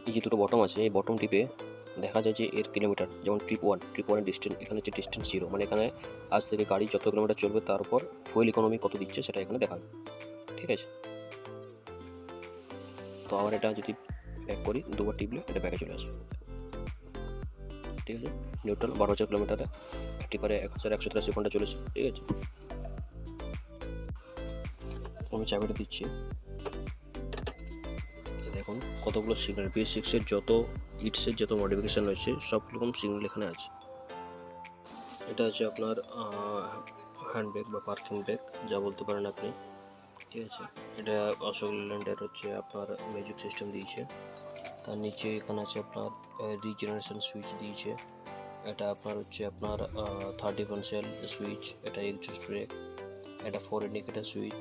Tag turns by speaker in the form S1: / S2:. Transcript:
S1: এই যে দুটো বটম আছে, এই বটম টিপে দেখা যায় যে এর কিলোমিটার, যেমন ট্রিপ ওয়ানের ডিস্টেন্স, এখানে হচ্ছে ডিস্টেন্স 0, মানে এখানে আজ থেকে গাড়ি যত কিলোমিটার চলবে তার উপর ফুয়েল ইকোনমি কত দিচ্ছে সেটা এখানে দেখাবে। ঠিক আছে, তো আবার এটা যদি ব্যাক করি, দুবার টিপলে এটা ব্যাকে চলে আসবে। ঠিক আছে, নিউট্রাল 12,000 কিলোমিটারে টিপারে 1183 ঘন্টা চলেছে। ঠিক আছে, আমি চাবিটা দিচ্ছি। দেখুন কতগুলো সিগন্যাল, B6-এর যত ইটসের যত মডিফিকেশান রয়েছে সব রকম সিগন্যাল এখানে আছে। এটা হচ্ছে আপনার হ্যান্ড ব্রেক বা পার্কিং ব্রেক যা বলতে পারেন আপনি। ঠিক আছে, এটা অশোক লেল্যান্ডের হচ্ছে আপনার মিউজিক সিস্টেম দিয়েছে। তার নিচে এখানে আছে আপনার রিজেনারেশন সুইচ দিয়েছে। এটা আপনার হচ্ছে আপনার থার্ড ডিফারেন্সিয়াল সুইচ, এটা এক্সস্ট ব্রেক, এটা 4 ইন্ডিকেটার সুইচ,